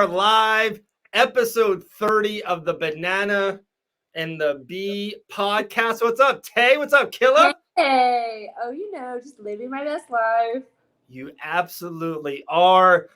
are live, episode 30 of the Banana and the Bee podcast. What's up, Tay? What's up, Killa? Hey, just living my best life. You absolutely are.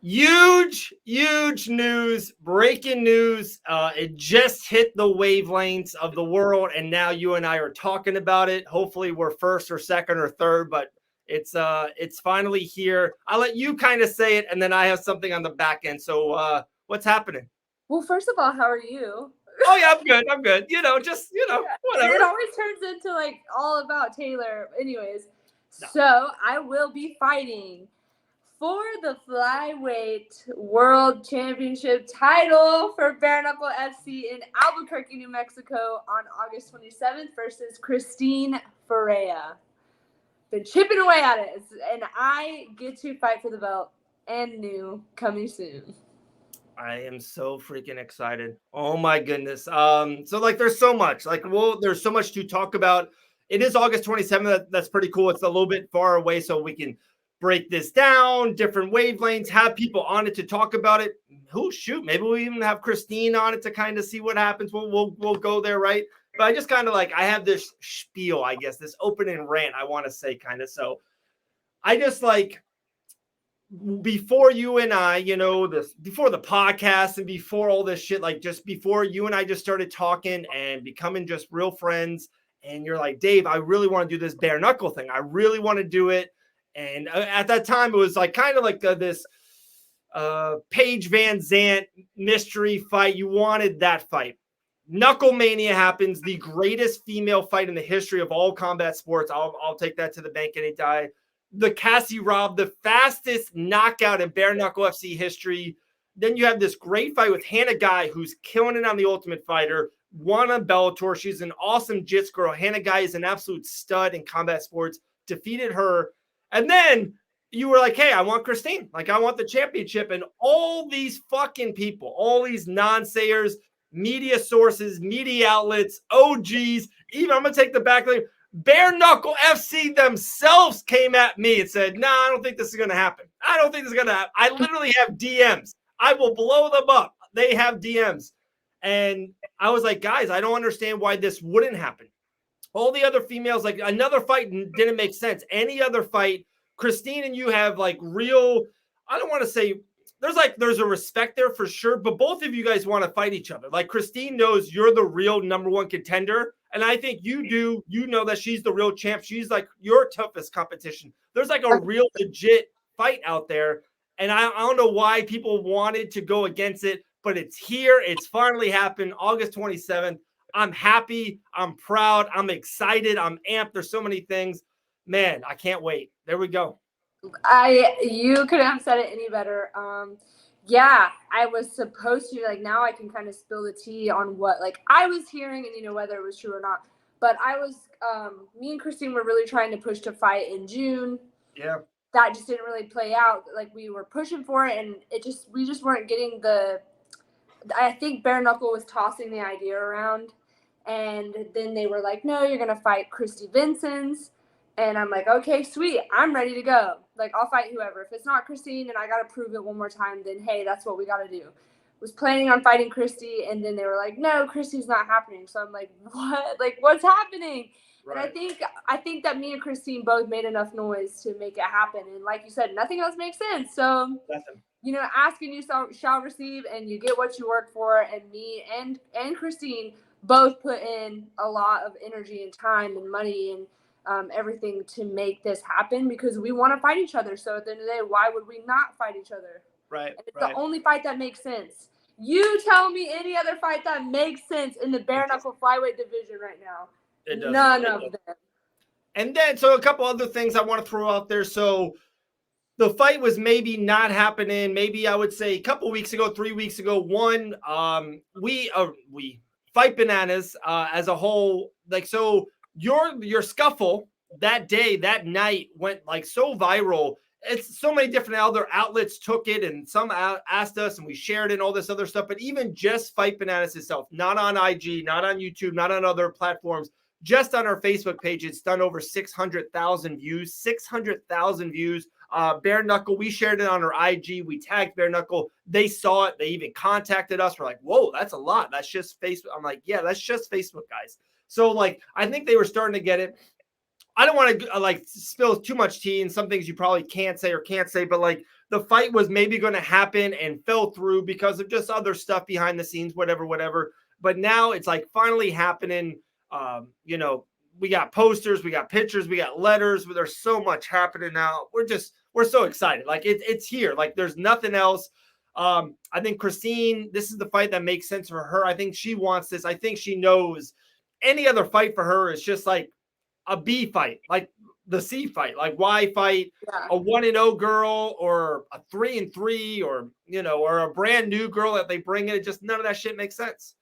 Huge news, breaking news. It just hit the wavelengths of the world, and now you and I are talking about it. Hopefully we're first or second or third, but it's finally here. I'll let you kind of say it, and then I have something on the back end. So what's happening? Well, first of all, how are you? Oh yeah, I'm good. Whatever. It always turns into like all about Taylor. Anyways, So I will be fighting for the Flyweight World Championship title for Bare Knuckle FC in Albuquerque, New Mexico on August 27th versus Christine Ferea. Been chipping away at it, and I get to fight for the belt and new coming soon. I am so freaking excited. Oh my goodness. So like there's so much. There's so much to talk about. It is August 27th. That's pretty cool. It's a little bit far away, so we can break this down, different wavelengths, have people on it to talk about it. Maybe we'll even have Christine on it to kind of see what happens. We'll go there, right? But I just kind of I have this spiel, I guess, this opening rant I want to say kind of. So I just before you and I, before the podcast and before all this shit, just before you and I just started talking and becoming just real friends, and you're like, Dave, I really want to do this bare knuckle thing. I really want to do it. And at that time, it was this Paige Van Zant mystery fight. You wanted that fight. Knuckle Mania happens, the greatest female fight in the history of all combat sports. I'll take that to the bank any day. The Cassie Robb, the fastest knockout in Bare Knuckle FC history. Then you have this great fight with Hannah Guy, who's killing it on The Ultimate Fighter, won on Bellator. She's an awesome jits girl. Hannah Guy is an absolute stud in combat sports, defeated her. And then you were like, hey, I want Christine. I want the championship. And all these fucking people, all these non-sayers, media sources, media outlets, OGs, even I'm going to take the back lane. Bare Knuckle FC themselves came at me and said, nah, I don't think this is going to happen. I literally have DMs. I will blow them up. They have DMs. And I was like, guys, I don't understand why this wouldn't happen. All the other females, another fight didn't make sense. Any other fight, Christine and you have real, I don't want to say, there's a respect there for sure, but both of you guys want to fight each other. Christine knows you're the real number one contender, and I think you do. You know that she's the real champ. She's your toughest competition. There's a real legit fight out there, and I don't know why people wanted to go against it, but it's here. It's finally happened, August 27th. I'm happy. I'm proud. I'm excited. I'm amped. There's so many things. Man, I can't wait. There we go. You couldn't have said it any better. Yeah, I was supposed to now I can kind of spill the tea on what I was hearing and whether it was true or not. But I was me and Christine were really trying to push to fight in June. Yeah. That just didn't really play out. We were pushing for it, and we just weren't getting I think Bare Knuckle was tossing the idea around, and then they were like, no, you're gonna fight Christy Vincent's. And I'm like, okay, sweet. I'm ready to go. I'll fight whoever. If it's not Christine and I got to prove it one more time, then, hey, that's what we got to do. Was planning on fighting Christy, and then they were like, no, Christy's not happening. So I'm like, what? What's happening? Right. And I think that me and Christine both made enough noise to make it happen. And like you said, nothing else makes sense. So, asking you shall receive, and you get what you work for. And me and Christine both put in a lot of energy and time and money and everything to make this happen, because we want to fight each other. So at the end of the day, why would we not fight each other? Right. And it's the only fight that makes sense. You tell me any other fight that makes sense in the bare knuckle flyweight division right now. It doesn't. None of them. And then, so a couple other things I want to throw out there. So the fight was maybe not happening. Maybe I would say a couple weeks ago, 3 weeks ago. One, we Fight Bananas as a whole. So your scuffle that day, that night went so viral. It's so many different other outlets took it, and some asked us, and we shared it and all this other stuff. But even just Fight Bananas itself, not on IG, not on YouTube, not on other platforms, just on our Facebook page, it's done over 600,000 views. 600,000 views. Bare Knuckle, we shared it on our IG. We tagged Bare Knuckle. They saw it. They even contacted us. We're like, whoa, that's a lot. That's just Facebook. I'm like, yeah, that's just Facebook, guys. So, like, I think they were starting to get it. I don't want to like spill too much tea, and some things you probably can't say, but like the fight was maybe going to happen and fell through because of just other stuff behind the scenes, whatever. But now it's like finally happening. You know, we got posters, we got pictures, we got letters. There's so much happening now. We're so excited. Like it's here. Like there's nothing else. I think Christine, this is the fight that makes sense for her. I think she wants this. I think she knows any other fight for her is just like a B fight, like the C fight. Like why fight a 1-0 girl or a 3-3 or, you know, or a brand new girl that they bring in? Just none of that shit makes sense.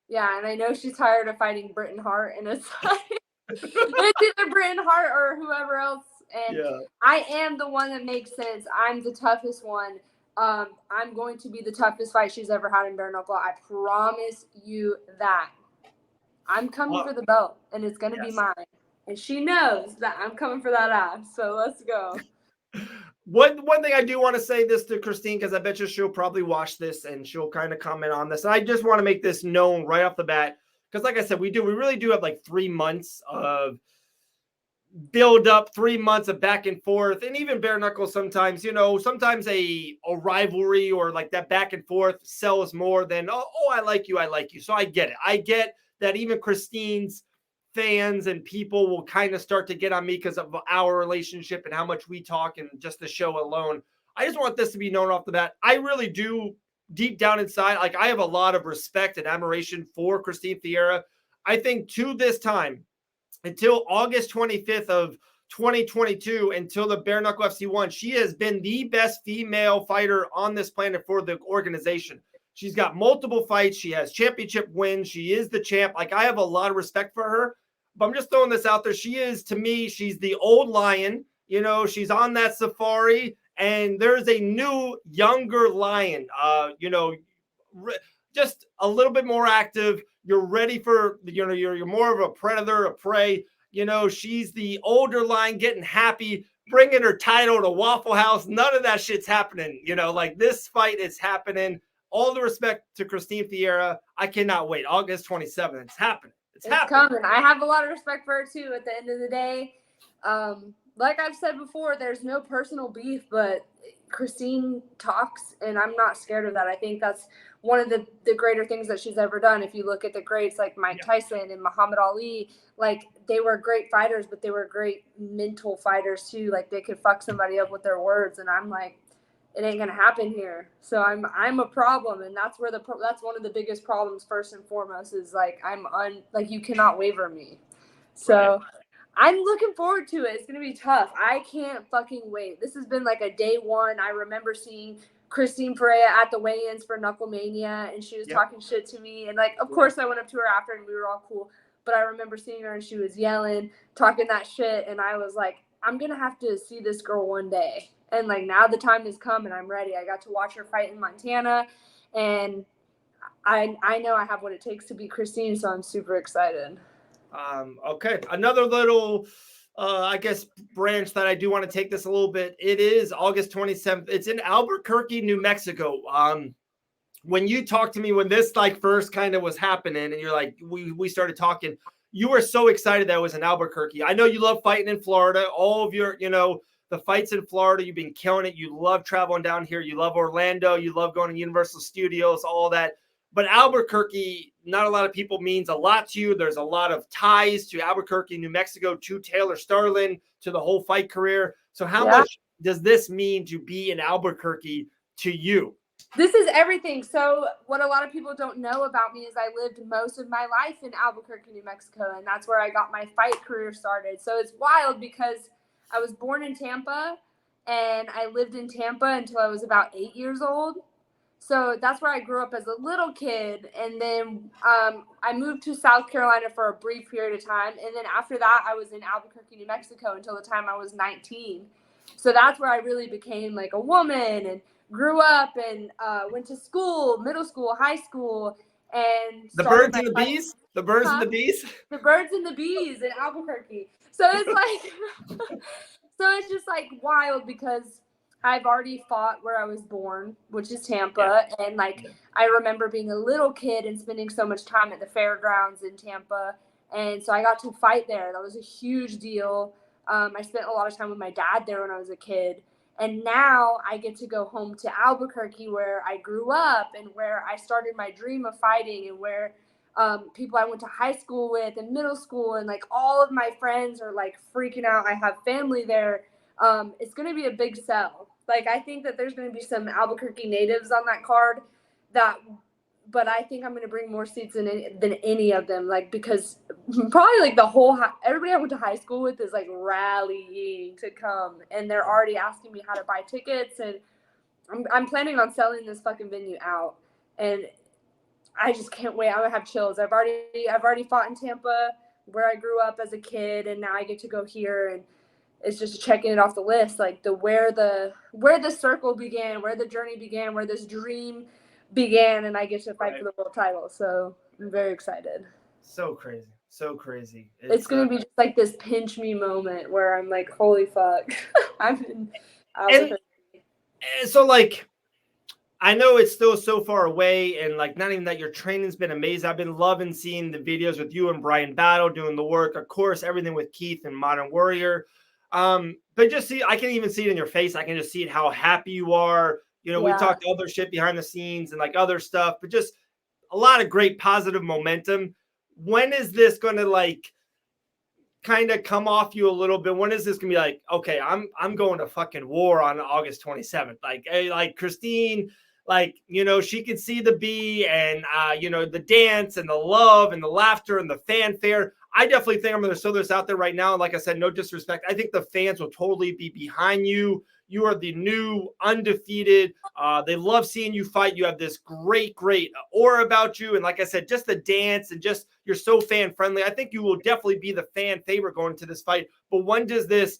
Yeah, and I know she's tired of fighting Britain Hart, and it's like it's either Britain Hart or whoever else. And I am the one that makes sense. I'm the toughest one. I'm going to be the toughest fight she's ever had in bare knuckle. I promise you that. I'm coming for the belt, and it's going to be mine. And she knows that I'm coming for that ass. So let's go. One thing I do want to say this to Christine, because I bet you she'll probably watch this and she'll kind of comment on this. And I just want to make this known right off the bat. Because like I said, we really do have like 3 months of build up, 3 months of back and forth. And even bare knuckle sometimes, you know, sometimes a rivalry or like that back and forth sells more than, oh, I like you. So I get it. I get that even Christine's fans and people will kind of start to get on me because of our relationship and how much we talk and just the show alone. I just want this to be known off the bat. I really do deep down inside, like I have a lot of respect and admiration for Christine Ferea. I think to this time, until August 25th of 2022, until the Bare Knuckle FC 1, she has been the best female fighter on this planet for the organization. She's got multiple fights. She has championship wins. She is the champ. Like I have a lot of respect for her. But I'm just throwing this out there. She is, to me, she's the old lion. You know, she's on that safari, and there's a new, younger lion. You know, just a little bit more active. You're ready for, you know, you're more of a predator, a prey. You know, she's the older lion getting happy, bringing her title to Waffle House. None of that shit's happening. You know, like this fight is happening. All the respect to Christine Ferea. I cannot wait. August 27th. It's happening. It's coming. I have a lot of respect for her too. At the end of the day, like I've said before, there's no personal beef, but Christine talks, and I'm not scared of that. I think that's one of the greater things that she's ever done. If you look at the greats like Mike Tyson and Muhammad Ali, like they were great fighters, but they were great mental fighters too. Like they could fuck somebody up with their words, and I'm like, it ain't gonna happen here. So I'm a problem, and that's where that's one of the biggest problems. First and foremost is like like you cannot waver me. So I'm looking forward to it. It's gonna be tough. I can't fucking wait. This has been like a day one. I remember seeing Christine Ferea at the weigh-ins for Knucklemania, and she was talking shit to me. And like, of course, I went up to her after, and we were all cool. But I remember seeing her, and she was yelling, talking that shit, and I was like, I'm gonna have to see this girl one day. And like now the time has come and I'm ready. I got to watch her fight in Montana, and I know I have what it takes to beat Christine, so I'm super excited. Okay, another little I guess branch that I do want to take this a little bit. It is August 27th. It's in Albuquerque, New Mexico. When you talked to me when this like first kind of was happening, and you're like we started talking, you were so excited that it was in Albuquerque. I know you love fighting in Florida. All of your, you know, the fights in Florida, you've been killing it. You love traveling down here. You love Orlando. You love going to Universal Studios, all that. But Albuquerque, not a lot of people means a lot to you. There's a lot of ties to Albuquerque, New Mexico, to Taylor Starling, to the whole fight career. So how much does this mean to be in Albuquerque to you? This is everything. So what a lot of people don't know about me is I lived most of my life in Albuquerque, New Mexico, and that's where I got my fight career started. So it's wild because I was born in Tampa, and I lived in Tampa until I was about 8 years old. So that's where I grew up as a little kid. And then I moved to South Carolina for a brief period of time. And then after that, I was in Albuquerque, New Mexico until the time I was 19. So that's where I really became like a woman and grew up and went to school, middle school, high school. and The started birds my and the fight. bees? The birds and the bees? The birds and the bees in Albuquerque. So it's like, so it's just like wild because I've already fought where I was born, which is Tampa. Yeah. And like, I remember being a little kid and spending so much time at the fairgrounds in Tampa. And so I got to fight there. That was a huge deal. I spent a lot of time with my dad there when I was a kid. And now I get to go home to Albuquerque where I grew up and where I started my dream of fighting and where people I went to high school with and middle school, and like all of my friends are like freaking out. I have family there. It's going to be a big sell. Like, I think that there's going to be some Albuquerque natives on that card but I think I'm going to bring more seats than any of them. Like, because probably like the whole, everybody I went to high school with is like rallying to come, and they're already asking me how to buy tickets. And I'm planning on selling this fucking venue out. And I just can't wait. I'm gonna have chills. I've already fought in Tampa where I grew up as a kid, and now I get to go here, and it's just checking it off the list. Like where the circle began, where the journey began, where this dream began, and I get to fight for the world title. So I'm very excited. So crazy. So crazy. It's gonna be just like this pinch me moment where I'm like, holy fuck. I'm in Albuquerque. And so like, I know it's still so far away, and like not even that, your training's been amazing. I've been loving seeing the videos with you and Brian Battle doing the work, of course, everything with Keith and Modern Warrior. But just see, I can even see it in your face. I can just see it, how happy you are. You know, we talked other shit behind the scenes and like other stuff, but just a lot of great positive momentum. When is this going to like kind of come off you a little bit? When is this gonna be like, okay, I'm going to fucking war on August 27th? Like Christine, like, you know, she could see the bee and you know, the dance and the love and the laughter and the fanfare. I definitely think I'm going to throw this out there right now. Like I said, no disrespect. I think the fans will totally be behind you. You are the new undefeated. They love seeing you fight. You have this great aura about you. And like I said, just the dance and just you're so fan friendly. I think you will definitely be the fan favorite going into this fight. But when does this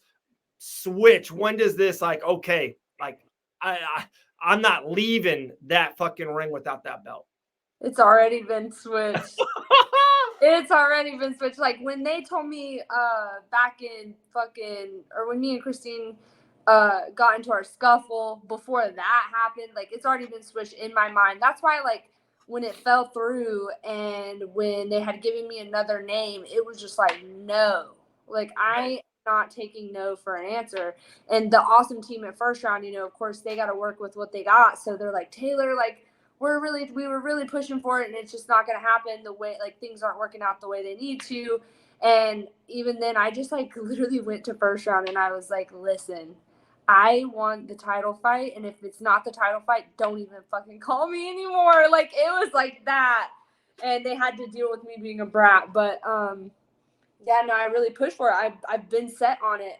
switch? When does this like, okay, like I'm not leaving that fucking ring without that belt? It's already been switched. It's already been switched. Like when they told me back in or when me and Christine got into our scuffle, before that happened, like it's already been switched in my mind. That's why like when it fell through and when they had given me another name, it was just like, no. Like I am not taking no for an answer. And the awesome team at First Round, you know, of course they got to work with what they got. So they're like, Taylor, like we were really pushing for it, and it's just not going to happen the way, like things aren't working out the way they need to. And even then I just like literally went to First Round and I was like, listen, I want the title fight, and if it's not the title fight, don't even fucking call me anymore. Like it was like that, and they had to deal with me being a brat. But yeah, no, I really pushed for it. I've been set on it.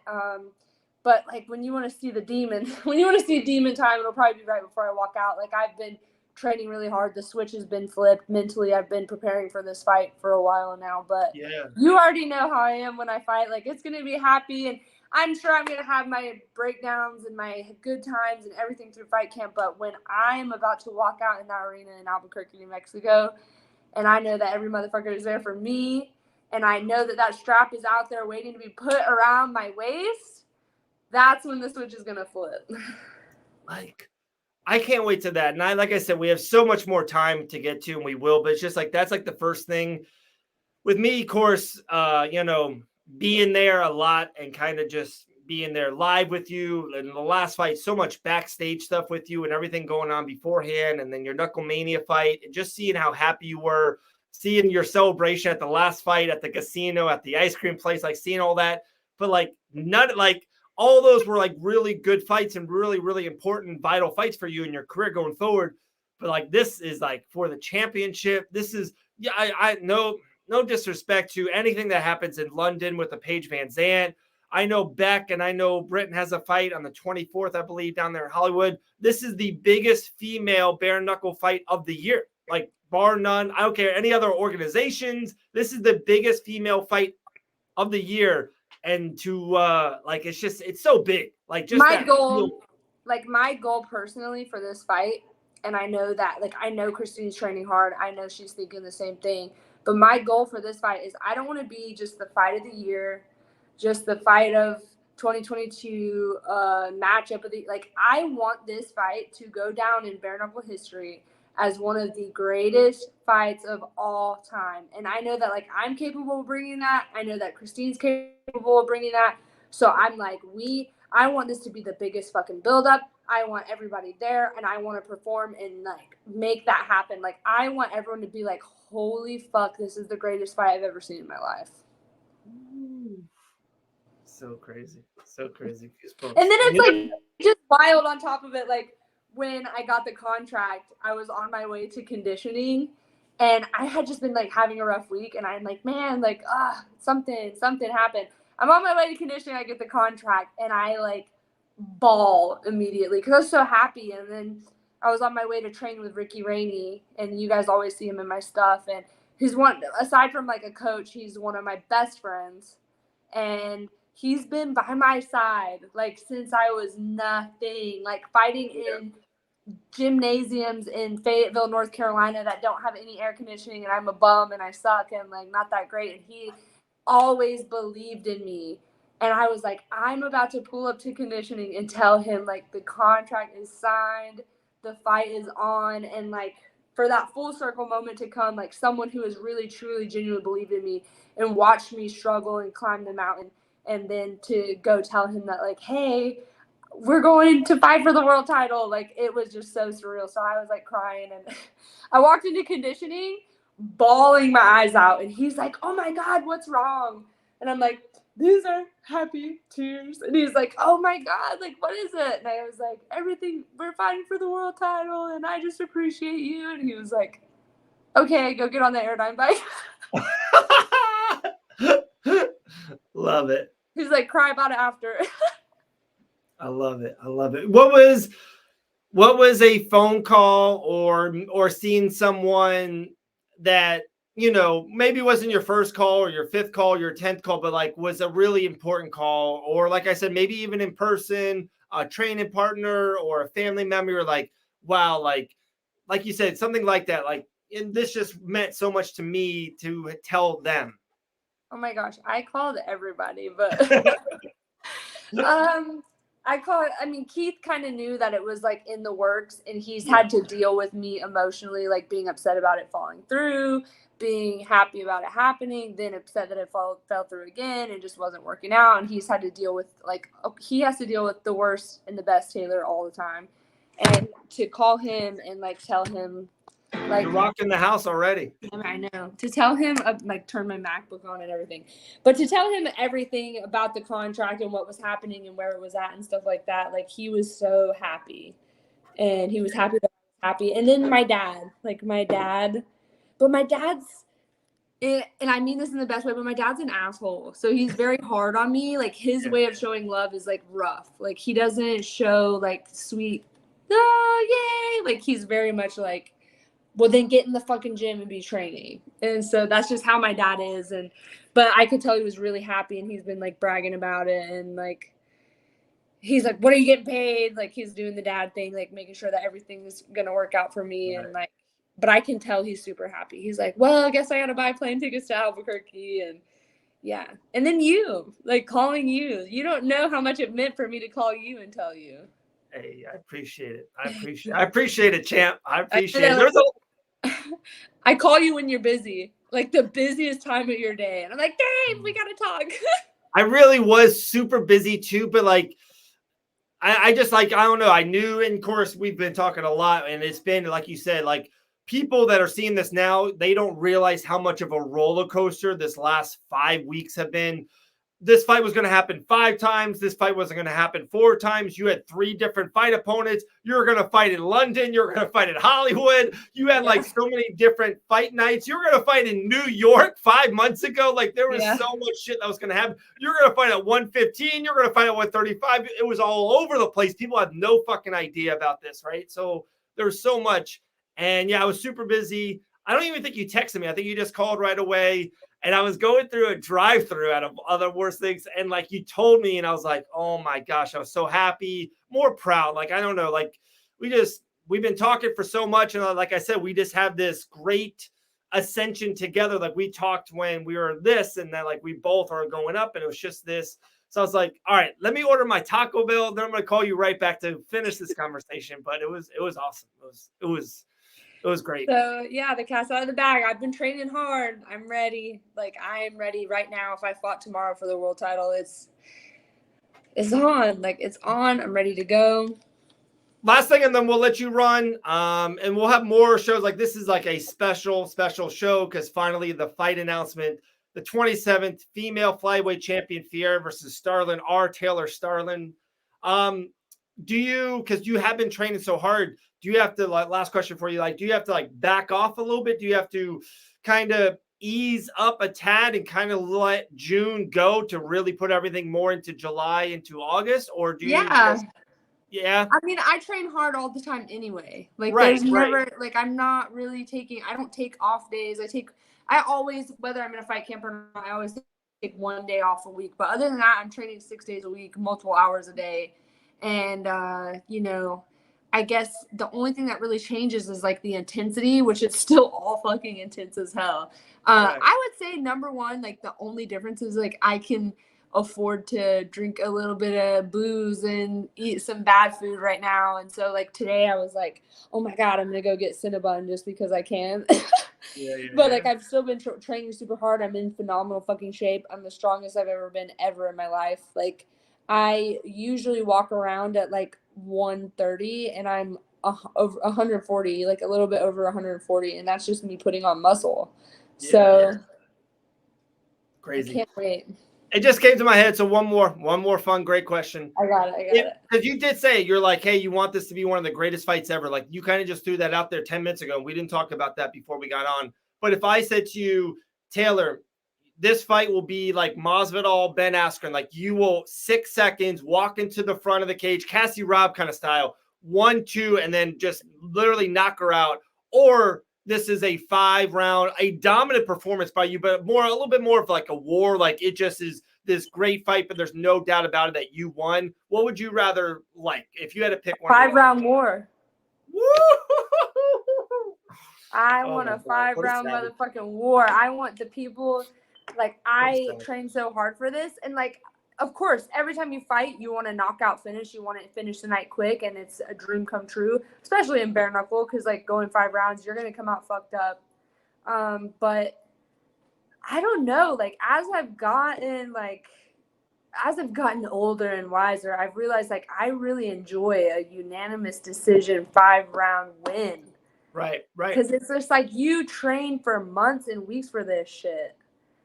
But like when you want to see the demon, when you want to see demon time, it'll probably be right before I walk out. Like I've been training really hard. The switch has been flipped mentally. I've been preparing for this fight for a while now, but you already know how I am when I fight. Like it's going to be happy, and I'm sure I'm going to have my breakdowns and my good times and everything through fight camp. But when I am about to walk out in that arena in Albuquerque, New Mexico, and I know that every motherfucker is there for me, and I know that that strap is out there waiting to be put around my waist, that's when the switch is going to flip. Like, I can't wait to that. And like I said, we have so much more time to get to, and we will, but it's just like, that's like the first thing with me, of course, you know, being there a lot and kind of just being there live with you. And the last fight, so much backstage stuff with you and everything going on beforehand. And then your Knuckle Mania fight, and just seeing how happy you were, seeing your celebration at the last fight at the casino, at the ice cream place, like seeing all that. But like, all those were like really good fights and really important, vital fights for you in your career going forward. But like, this is like for the championship. This is, yeah, I know, no disrespect to anything that happens in London with the Paige Van Zandt. I know Beck and I know Britain has a fight on the 24th, I believe, down there in Hollywood. This is the biggest female bare knuckle fight of the year. Like, bar none. I don't care any other organizations. This is the biggest female fight of the year. And to like, it's so big. Like, just my goal personally for this fight And I know that, like, I know Christine's training hard. I know she's thinking the same thing. But my goal for this fight is I don't want to be just the fight of the year, just the fight of 2022 matchup of the, like, I want this fight to go down in bare knuckle history as one of the greatest fights of all time. And I know that, like, I'm capable of bringing that. I know that Christine's capable of bringing that. So I'm like, I want this to be the biggest fucking buildup. I want everybody there, and I want to perform and, like, make that happen. Like, I want everyone to be like, holy fuck, this is the greatest fight I've ever seen in my life. So crazy. So crazy. And then it's like just wild on top of it. Like, when I got the contract, I was on my way to conditioning, and I had just been, like, having a rough week, and I'm like, man, like, something happened. I'm on my way to conditioning, I get the contract, and I, like, bawl immediately because I was so happy. And then I was on my way to train with Ricky Rainey, and you guys always see him in my stuff, and he's one, aside from, like, a coach, he's one of my best friends, and he's been by my side, like, since I was nothing, like, fighting in gymnasiums in Fayetteville, North Carolina that don't have any air conditioning, and I'm a bum and I suck and, like, not that great, and he always believed in me. And I was like, I'm about to pull up to conditioning and tell him, like, the contract is signed, the fight is on, and, like, for that full circle moment to come, like, someone who has really, truly, genuinely believed in me and watched me struggle and climb the mountain, and then to go tell him that, like, hey, we're going to fight for the world title. Like, it was just so surreal. So I was, like, crying, and I walked into conditioning bawling my eyes out, and he's like, oh my God, what's wrong? And I'm like, these are happy tears. And he's like, oh my God, like, what is it? And I was like, everything, we're fighting for the world title, and I just appreciate you. And he was like, okay, go get on the Airdyne bike. Love it. He's like, cry about it after. I love it. I love it. What was a phone call or seeing someone that, you know, maybe wasn't your first call or your fifth call, your 10th call, but, like, was a really important call, or, like I said, maybe even in person, a training partner or a family member, you're like, wow, like you said, something like that, like, and this just meant so much to me to tell them. Oh my gosh, I called everybody, but Keith kind of knew that it was, like, in the works, and he's had to deal with me emotionally, like, being upset about it falling through, being happy about it happening, then upset that it fell through again and just wasn't working out. And he's had to deal with, like, he has to deal with the worst and the best Taylor all the time. And to call him and, like, tell him, like, you're rocking the house already. I know. To tell him, like, turn my MacBook on and everything, but to tell him everything about the contract and what was happening and where it was at and stuff like that, like, he was so happy, and he was happy that I was happy. And then my dad, but my dad's, and I mean this in the best way, but my dad's an asshole. So he's very hard on me. Like, his way of showing love is, like, rough. Like, he doesn't show, like, sweet, oh, yay. Like, he's very much like, well, then get in the fucking gym and be training. And so that's just how my dad is. But I could tell he was really happy, and he's been, like, bragging about it. And, like, he's like, what are you getting paid? Like, he's doing the dad thing, like, making sure that everything is going to work out for me. Right. And, like, but I can tell he's super happy. He's like, well, I guess I got to buy plane tickets to Albuquerque. And yeah. And then you, like, calling you don't know how much it meant for me to call you and tell you. Hey, I appreciate it. I appreciate it, champ. I appreciate it. I call you when you're busy, like, the busiest time of your day. And I'm like, Dave, we got to talk. I really was super busy too, but, like, I just, like, I don't know. I knew, and of course we've been talking a lot, and it's been, like you said, like, people that are seeing this now, they don't realize how much of a roller coaster this last 5 weeks have been. This fight was going to happen 5 times. This fight wasn't going to happen 4 times. You had 3 different fight opponents. You were going to fight in London. You were going to fight in Hollywood. You had, like, so many different fight nights. You were going to fight in New York 5 months ago. Like, there was so much shit that was going to happen. You were going to fight at 115. You were going to fight at 135. It was all over the place. People had no fucking idea about this, right? So there was so much. And yeah, I was super busy. I don't even think you texted me. I think you just called right away. And I was going through a drive-through out of other worse things. And, like, you told me, and I was like, oh my gosh, I was so happy, more proud. Like, I don't know, like, we just, we've been talking for so much. And like I said, we just have this great ascension together. Like we talked when we were this, and then like we both are going up, and it was just this. So I was like, all right, let me order my Taco Bell. Then I'm going to call you right back to finish this conversation. But it was awesome. It was great. So yeah, the cat's out of the bag. I've been training hard. I'm ready. Like I am ready right now. If I fought tomorrow for the world title, it's on. Like it's on. I'm ready to go. Last thing, and then we'll let you run. And we'll have more shows. Like this is like a special show because finally the fight announcement. The 27th female flyweight champion Ferea versus Starling, Taylor Starling. Do you, because you have been training so hard, do you have to, like, last question for you, like, do you have to like back off a little bit? Do you have to kind of ease up a tad and kind of let June go to really put everything more into July, into August? Or do you yeah. I mean, I train hard all the time anyway. Like Right, there's never like I'm not really I don't take off days. I always, whether I'm in a fight camp or not, I always take one day off a week. But other than that, I'm training 6 days a week, multiple hours a day. And, you know, I guess the only thing that really changes is like the intensity, which is still all fucking intense as hell. Right. I would say number one, like the only difference is like I can afford to drink a little bit of booze and eat some bad food right now. And so like today I was like, oh my God, I'm going to go get Cinnabon just because I can. But like I've still been training super hard. I'm in phenomenal fucking shape. I'm the strongest I've ever been ever in my life. Like I usually walk around at like 130 and I'm over 140, like a little bit over 140, and that's just me putting on muscle. So crazy. I can't wait. It just came to my head. So one more fun, great question. I got it. Because you did say, you're like, hey, you want this to be one of the greatest fights ever. Like you kind of just threw that out there 10 minutes ago. We didn't talk about that before we got on. But if I said to you, Taylor, this fight will be like Masvidal, Ben Askren, like you will 6 seconds walk into the front of the cage, Cassie Robb kind of style, 1-2, and then just literally knock her out. Or this is a 5-round, a dominant performance by you, but a little bit more of like a war. Like it just is this great fight, but there's no doubt about it that you won. What would you rather like if you had to pick one? 5-round war. Woo! I want a 5-round motherfucking war. I want the people, like I train so hard for this, and like of course every time you fight you want to knockout finish, you want to finish the night quick, and it's a dream come true, especially in bare knuckle, because like going 5 rounds you're gonna come out fucked up. But I don't know, like as I've gotten older and wiser, I've realized like I really enjoy a unanimous decision 5-round win. Right. Because it's just like you train for months and weeks for this shit.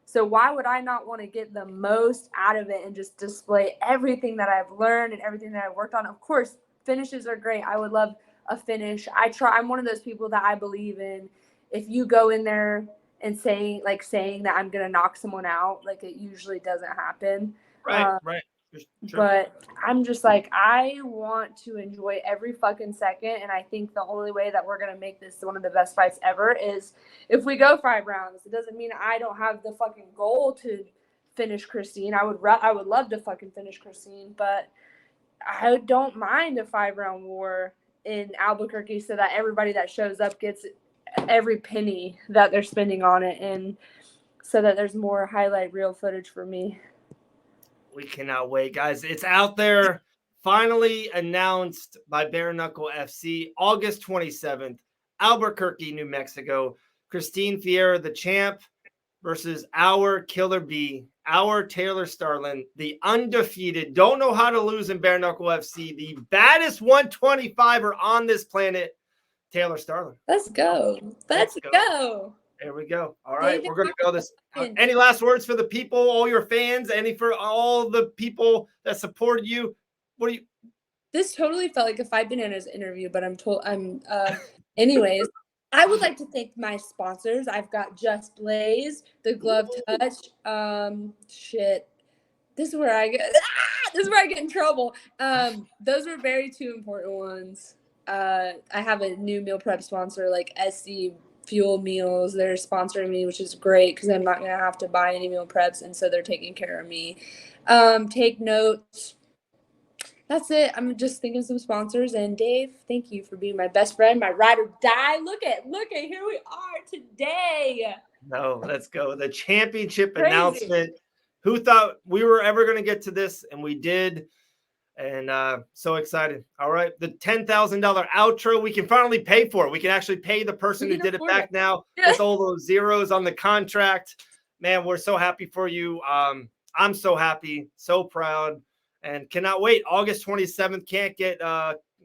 So why would I not want to get the most out of it and just display everything that I've learned and everything that I've worked on? Of course, finishes are great. I would love a finish. I'm one of those people that I believe in. If you go in there and saying that I'm going to knock someone out, like it usually doesn't happen. Right. But I'm just like, I want to enjoy every fucking second, and I think the only way that we're going to make this one of the best fights ever is if we go 5 rounds. It doesn't mean I don't have the fucking goal to finish Christine. I would love to fucking finish Christine, but I don't mind a 5-round war in Albuquerque so that everybody that shows up gets every penny that they're spending on it, and so that there's more highlight reel footage for me. We cannot wait, guys. It's out there. Finally announced by Bare Knuckle FC, August 27th, Albuquerque, New Mexico. Christine Ferea, the champ, versus our Killer Bee, our Taylor Starling, the undefeated, don't know how to lose in Bare Knuckle FC, the baddest 125er on this planet, Taylor Starling. Let's go. Let's go. There we go. All right, we're going to go this. Any last words for the people, all your fans, for all the people that supported you? This totally felt like a 5 bananas interview, but anyways, I would like to thank my sponsors. I've got Just Blaze, the Glove Touch. This is where I get in trouble. Those were very 2 important ones. I have a new meal prep sponsor, like SC Fuel Meals. They're sponsoring me, which is great because I'm not going to have to buy any meal preps, and so they're taking care of me. Take notes. That's it. I'm just thinking of some sponsors. And Dave, thank you for being my best friend, my ride or die. Look at here we are today. No, let's go. The championship Crazy. announcement. Who thought we were ever going to get to this? And we did. And so excited. All right. The $10,000 outro, we can finally pay for it. We can actually pay the person who did it back now with all those zeros on the contract. Man, we're so happy for you. I'm so happy, so proud, and cannot wait. August 27th, can't get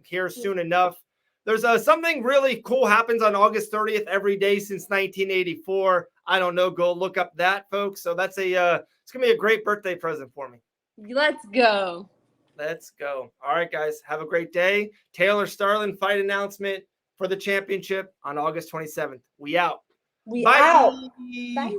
here soon enough. There's something really cool happens on August 30th every day since 1984. I don't know. Go look up that, folks. So that's it's going to be a great birthday present for me. Let's go. Let's go. All right, guys. Have a great day. Taylor Starling fight announcement for the championship on August 27th. We out. Bye. Bye.